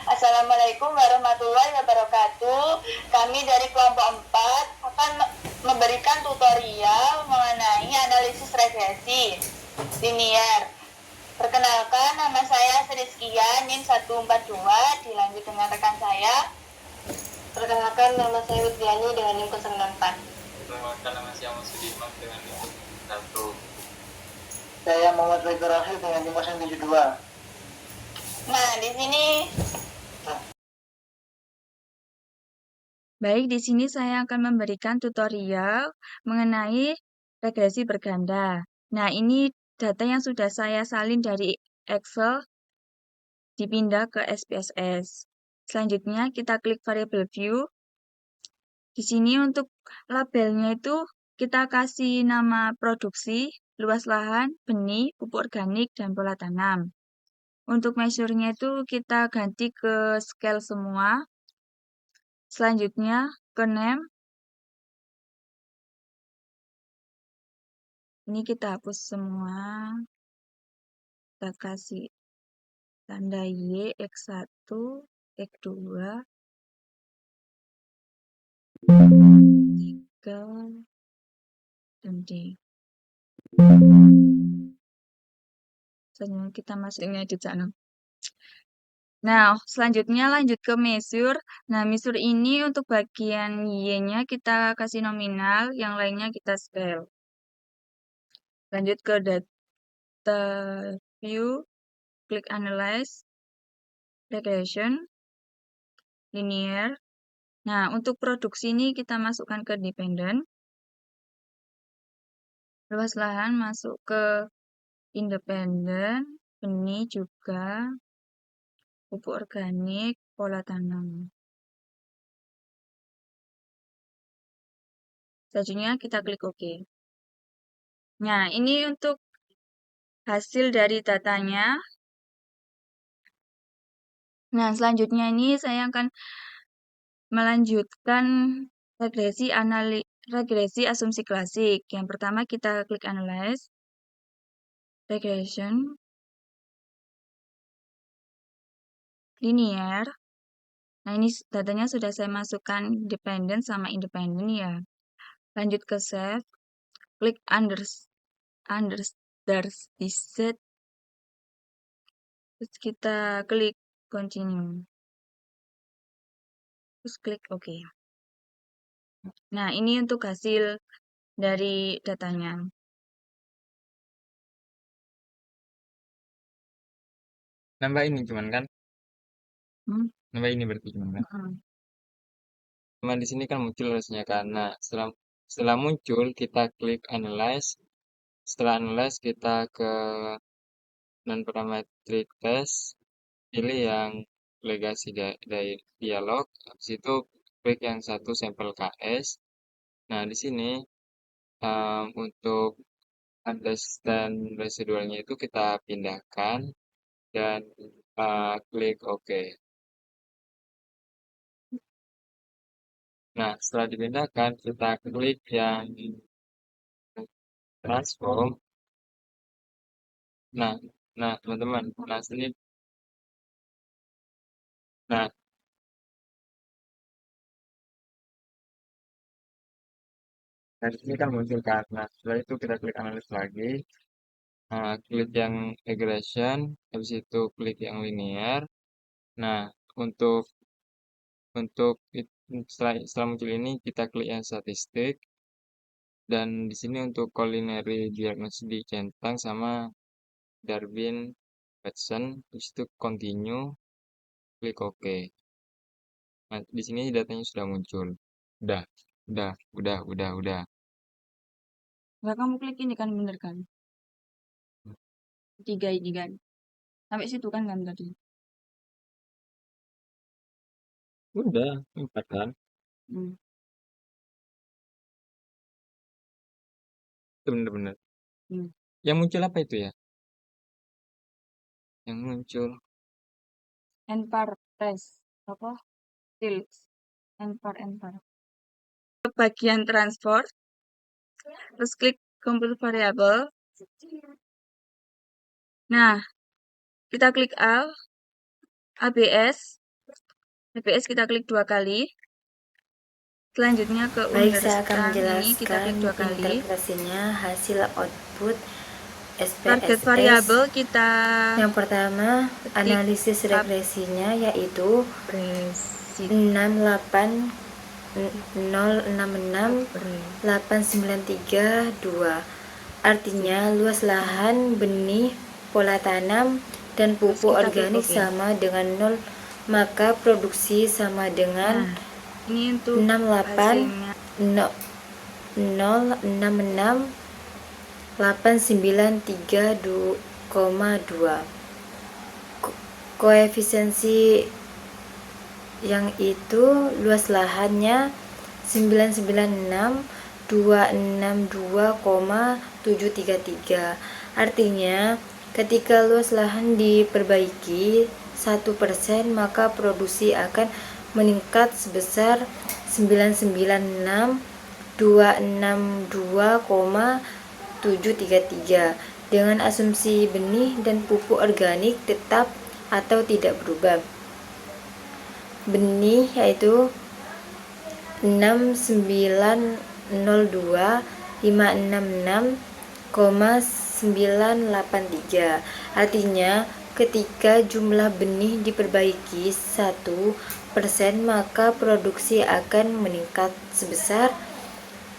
Assalamualaikum warahmatullahi wabarakatuh. Kami dari kelompok 4 akan memberikan tutorial mengenai analisis regresi linier. Perkenalkan, nama saya Sriskia, NIM 142, dilanjut dengan rekan saya. Perkenalkan, nama saya Widyani dengan NIM 064. Perkenalkan, nama saya Ahmad Sudirman dengan NIM 1. Saya Muhammad Faizal Rahil dengan NIM 072. Nah, di sini Baik, di sini saya akan memberikan tutorial mengenai regresi berganda. Nah, ini data yang sudah saya salin dari Excel dipindah ke SPSS. Selanjutnya kita klik variable view. Di sini untuk labelnya itu kita kasih nama produksi, luas lahan, benih, pupuk organik, dan pola tanam. Untuk measure-nya itu kita ganti ke scale semua. Selanjutnya ke name. Ini kita hapus semua. Kita kasih tanda Y, X1, X2, 3, dan D. Selanjutnya kita masukin edit sana. Nah, selanjutnya lanjut ke measure. Nah, measure ini untuk bagian Y-nya kita kasih nominal, yang lainnya kita scale. Lanjut ke data view, klik analyze, regression, linear. Nah, untuk produksi ini kita masukkan ke dependent. Luas lahan masuk ke independen, benih juga, pupuk organik, pola tanam. Selanjutnya kita klik OK. Nah, ini untuk hasil dari datanya. Nah, selanjutnya ini saya akan melanjutkan regresi asumsi klasik. Yang pertama kita klik analyze, regression, linear. Nah, ini datanya sudah saya masukkan dependent sama independent ya. Lanjut ke save, klik set, terus kita klik continue. Terus klik OK. Nah, ini untuk hasil dari datanya. Nambah ini cuman kan? Nambah ini berarti cuman kan? Cuma di sini kan muncul harusnya kan. Nah, setelah muncul kita klik analyze. Setelah analyze kita ke non-parametric test. Pilih yang legasi dari dialog. Habis itu klik yang satu sampel KS. Nah, di sini untuk understand residualnya itu kita pindahkan dan klik OK. Nah, setelah dipindahkan, kita klik yang transform. Nah, teman-teman, nah sini, nah, dari sini kan muncul kan. Nah, setelah itu kita klik analis lagi, klik yang regression, habis itu klik yang linear. Nah, untuk setelah muncul ini kita klik yang statistik. Dan di sini untuk culinary diagnosis di centang sama Darwin Watson, di situ continue, klik OK. Nah, di sini datanya sudah muncul. Udah, udah. Enggak, kamu klik ini kan bener kan? 3 ini kan? Sampai situ kan tadi? Udah, 4 kan? Hmm. Itu bener-bener. Hmm. Yang muncul apa itu ya? Yang muncul. Npar test. Apa? Tilts. Npar. Bagian transport. Terus klik compute variable. Nah, kita klik ABS. TPS kita klik 2 kali. Selanjutnya ke Baik, saya akan universitas ini kita menjelaskan klik 2 kali. interpretasinya hasil output Target SPSS. variabel kita Yang pertama, analisis regresinya yaitu 680668932. Artinya luas lahan benih, pola tanam, dan pupuk Terus kita klik organik OK. sama dengan 0, maka produksi sama dengan Nah, ini untuk 68 hasilnya. 066 8932,2. Koefisiensi yang itu luas lahannya 996 262,733. Artinya ketika luas lahan diperbaiki 1%, maka produksi akan meningkat sebesar 996 262,733 dengan asumsi benih dan pupuk organik tetap atau tidak berubah. Benih yaitu 6902566,983. Artinya ketika jumlah benih diperbaiki 1%, maka produksi akan meningkat sebesar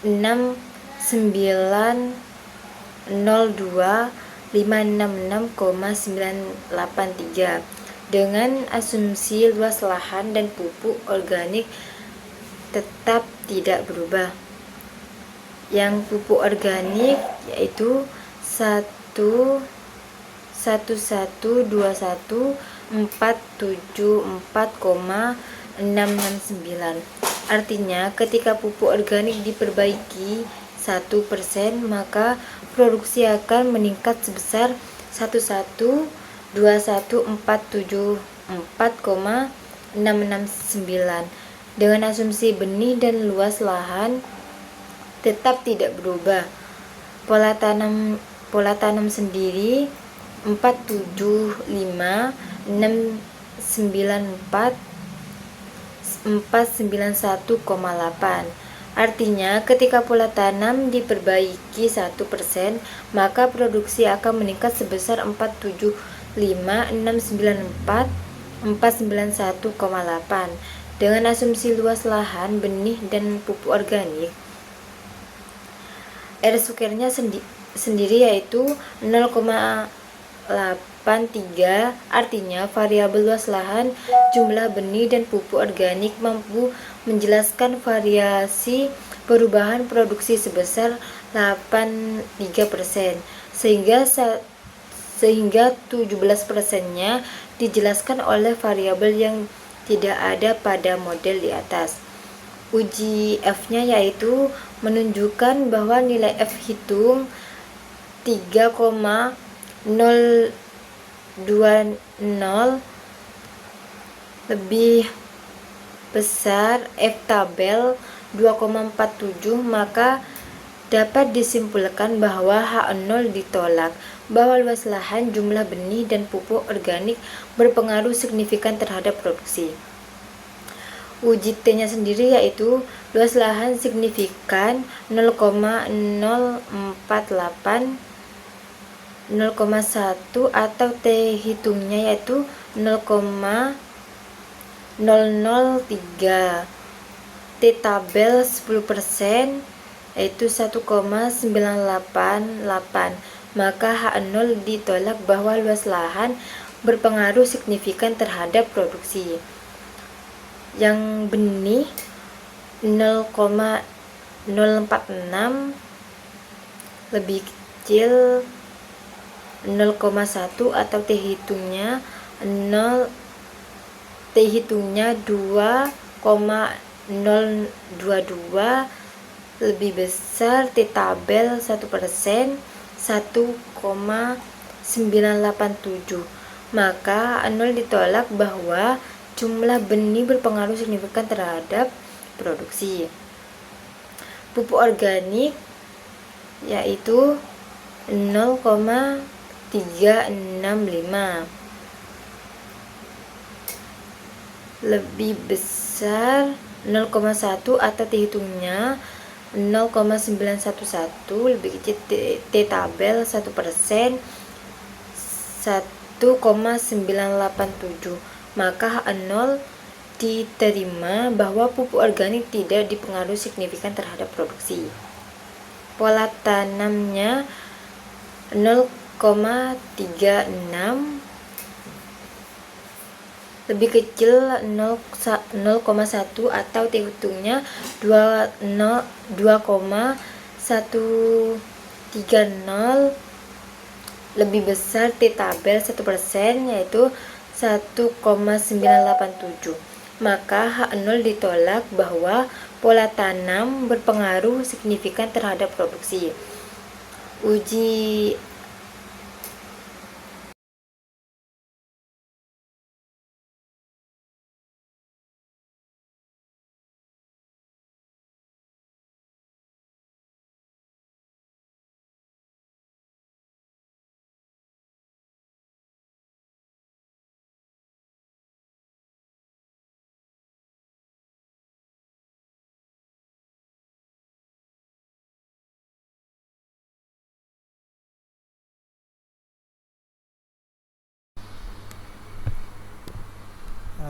6902566,983 dengan asumsi luas lahan dan pupuk organik tetap tidak berubah. Yang pupuk organik yaitu 1112474,669. Artinya ketika pupuk organik diperbaiki 1%, maka produksi akan meningkat sebesar 1121474,669 dengan asumsi benih dan luas lahan tetap tidak berubah. Pola tanam sendiri 475694 491,8. Artinya ketika pola tanam diperbaiki 1%, maka produksi akan meningkat sebesar 475694 491,8 dengan asumsi luas lahan benih dan pupuk organik. R-square-nya sendiri yaitu 0,83. Artinya variabel luas lahan, jumlah benih dan pupuk organik mampu menjelaskan variasi perubahan produksi sebesar 83%, sehingga 17%-nya dijelaskan oleh variabel yang tidak ada pada model di atas. Uji F-nya yaitu menunjukkan bahwa nilai F hitung 3,020 lebih besar F tabel 2,47, maka dapat disimpulkan bahwa H0 ditolak, bahwa luas lahan, jumlah benih, dan pupuk organik berpengaruh signifikan terhadap produksi. Uji T-nya sendiri yaitu luas lahan signifikan 0,048 0,1 atau T hitungnya yaitu 0,003. T tabel 10% yaitu 1,988, maka H0 ditolak bahwa luas lahan berpengaruh signifikan terhadap produksi. Yang benih 0,046 lebih kecil 0,1 atau T hitungnya 2,022 lebih besar T tabel 1% 1,987, maka H0 ditolak bahwa jumlah benih berpengaruh signifikan terhadap produksi. Pupuk organik yaitu 0,365 lebih besar 0,1 atau dihitungnya 0,911 lebih kecil T tabel 1%, 1,987, maka H0 diterima bahwa pupuk organik tidak dipengaruhi signifikan terhadap produksi. Pola tanamnya 0,36 lebih kecil 0,1 atau dihitungnya 2,130 lebih besar T tabel 1% yaitu 1,987, maka H0 ditolak bahwa pola tanam berpengaruh signifikan terhadap produksi. Uji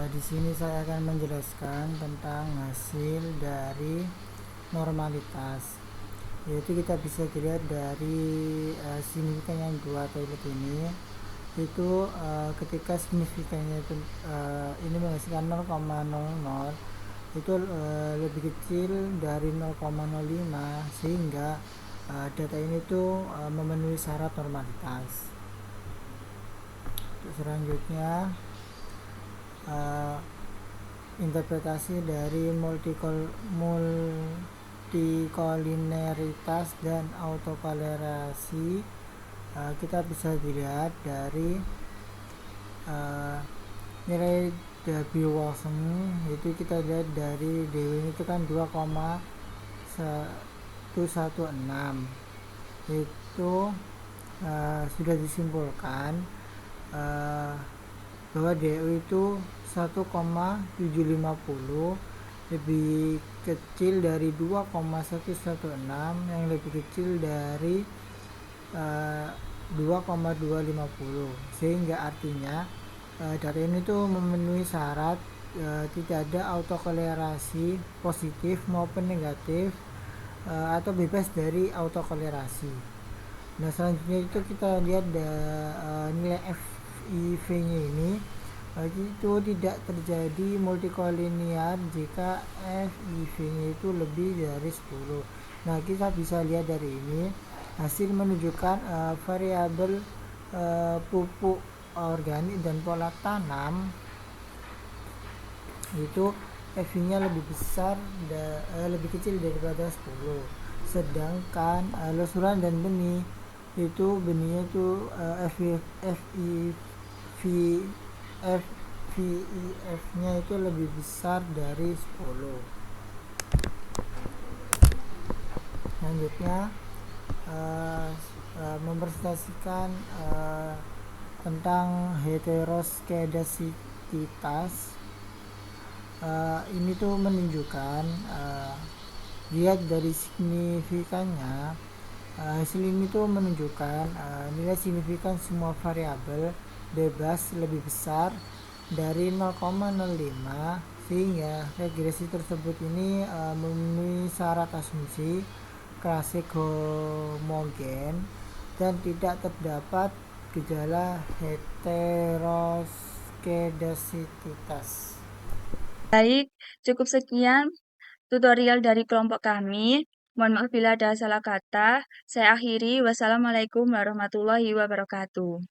Di sini saya akan menjelaskan tentang hasil dari normalitas, yaitu kita bisa dilihat dari signifikan yang dua toilet ini, itu ketika signifikannya itu ini menghasilkan 0,00 itu lebih kecil dari 0,05 sehingga data ini tuh memenuhi syarat normalitas. Untuk selanjutnya interpretasi dari multikolineritas dan autokolerasi kita bisa dilihat dari nilai W. Wilson, itu kita lihat dari DW itu kan 2,116, itu sudah disimpulkan bahwa DU itu 1,750 lebih kecil dari 2,116 yang lebih kecil dari 2,250, sehingga artinya data ini tuh memenuhi syarat tidak ada autokolerasi positif maupun negatif atau bebas dari autokolerasi. Nah, selanjutnya itu kita lihat nilai FIV-nya ini itu tidak terjadi multikoliniar jika FIV-nya itu lebih dari 10. Nah, kita bisa lihat dari ini hasil menunjukkan variabel pupuk organik dan pola tanam itu FI-nya lebih besar lebih kecil daripada 10. Sedangkan lusuran dan benih itu benihnya itu FIF-nya itu lebih besar dari 10. Selanjutnya mempresentasikan tentang heteroskedasititas. Ini tuh menunjukkan lihat dari signifikannya, hasil ini tuh menunjukkan nilai signifikan semua variabel bebas lebih besar dari 0,05 sehingga regresi tersebut ini memenuhi syarat asumsi klasik homogen dan tidak terdapat gejala heteroskedasititas. Baik, cukup sekian tutorial dari kelompok kami. Mohon maaf bila ada salah kata. Saya akhiri. Wassalamualaikum warahmatullahi wabarakatuh.